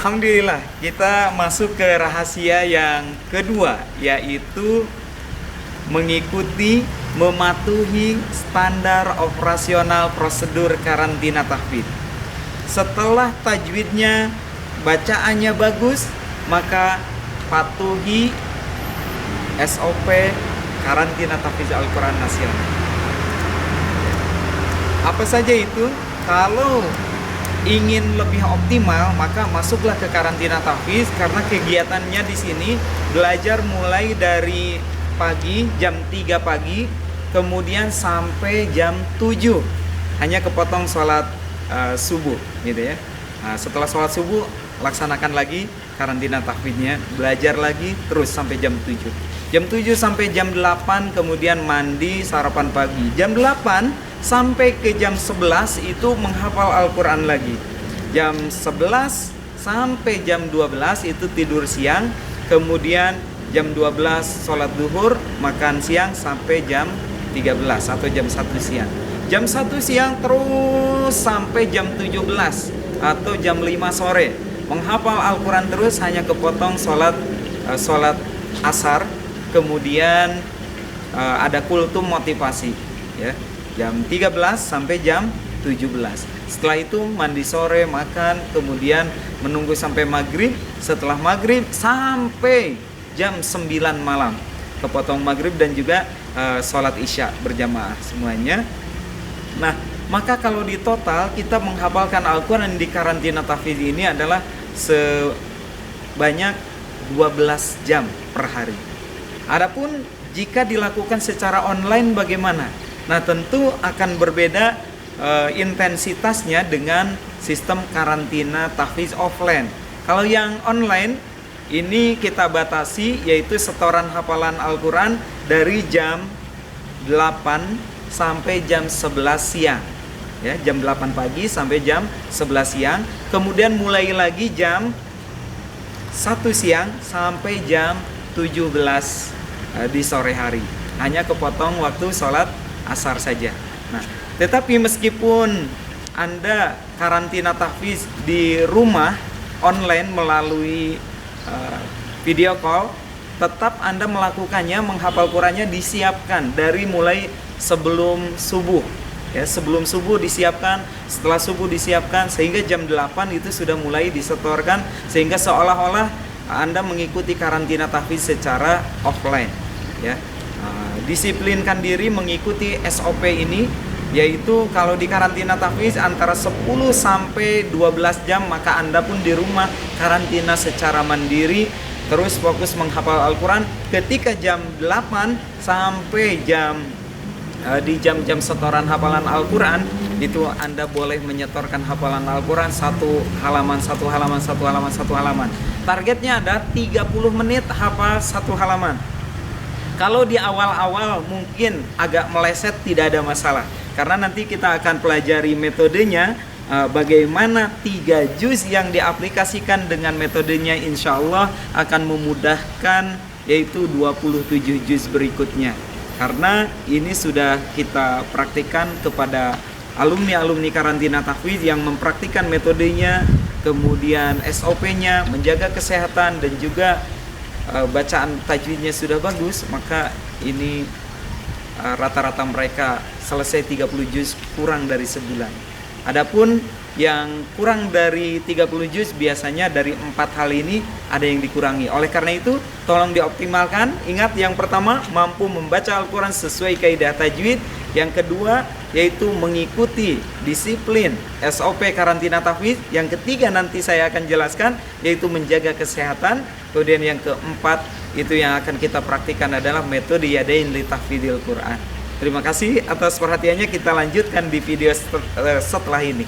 Alhamdulillah, kita masuk ke rahasia yang kedua, yaitu mengikuti, mematuhi standar operasional prosedur karantina tahfidz. Setelah tajwidnya, bacaannya bagus, maka patuhi SOP karantina tahfidz Al-Quran Nasional. Apa saja itu? Kalau ingin lebih optimal, maka masuklah ke karantina tahfidz, karena kegiatannya di sini belajar mulai dari pagi jam 3 pagi, kemudian sampai jam 7. Hanya kepotong sholat subuh gitu ya. Nah, setelah sholat subuh laksanakan lagi karantina tahfidznya, belajar lagi terus sampai jam 7. Jam 7 sampai jam 8 kemudian mandi, sarapan pagi. Jam 8 sampai ke jam 11 itu menghafal Al-Quran lagi. Jam 11 sampai jam 12 itu tidur siang. Kemudian jam 12 sholat duhur, makan siang sampai jam 13 atau jam 1 siang. Jam 1 siang terus sampai jam 17 atau jam 5 sore. Menghafal Al-Quran terus, hanya kepotong sholat asar. Kemudian ada kultum motivasi ya. Jam 13 sampai jam 17. Setelah itu mandi sore, makan, kemudian menunggu sampai maghrib. Setelah maghrib sampai jam 9 malam, kepotong maghrib dan juga sholat isya berjamaah semuanya. Nah, maka kalau di total kita menghafalkan Al-Quran di karantina tahfidz ini adalah sebanyak 12 jam per hari. Adapun jika dilakukan secara online bagaimana? Nah, tentu akan berbeda intensitasnya dengan sistem karantina tahfidz offline. Kalau yang online ini kita batasi, yaitu setoran hafalan Al-Quran dari jam 8 sampai jam 11 siang ya, jam 8 pagi sampai jam 11 siang. Kemudian mulai lagi jam 1 siang sampai jam 17 di sore hari. Hanya kepotong waktu sholat asar saja. Nah, tetapi meskipun Anda karantina tahfidz di rumah online melalui video call, tetap Anda melakukannya, menghafal Qurannya disiapkan dari mulai sebelum subuh ya, sebelum subuh disiapkan, setelah subuh disiapkan, sehingga jam 8 itu sudah mulai disetorkan, sehingga seolah-olah Anda mengikuti karantina tahfidz secara offline ya. Disiplinkan diri mengikuti SOP ini, yaitu kalau di karantina tahfidz antara 10 sampai 12 jam, maka Anda pun di rumah karantina secara mandiri, terus fokus menghafal Al-Quran. Ketika jam 8 sampai di jam-jam setoran hafalan Al-Quran, itu Anda boleh menyetorkan hafalan Al-Quran satu halaman. Targetnya ada 30 menit hafal satu halaman. Kalau di awal-awal mungkin agak meleset, tidak ada masalah, karena nanti kita akan pelajari metodenya, bagaimana 3 juz yang diaplikasikan dengan metodenya, insya Allah akan memudahkan, yaitu 27 juz berikutnya. Karena ini sudah kita praktikkan kepada alumni-alumni karantina tahfidz yang mempraktikkan metodenya, kemudian SOP-nya, menjaga kesehatan, dan juga bacaan tajwidnya sudah bagus, maka ini rata-rata mereka selesai 30 juz kurang dari sebulan. Adapun yang kurang dari 30 juz biasanya dari 4 hal ini ada yang dikurangi. Oleh karena itu tolong dioptimalkan. Ingat, yang pertama mampu membaca Al-Quran sesuai kaidah tajwid. Yang kedua yaitu mengikuti disiplin SOP karantina tahfidz. Yang ketiga nanti saya akan jelaskan, yaitu menjaga kesehatan. Kemudian yang keempat itu yang akan kita praktikkan adalah metode Yadain li Tahfidil Quran. Terima kasih atas perhatiannya. Kita lanjutkan di video setelah ini.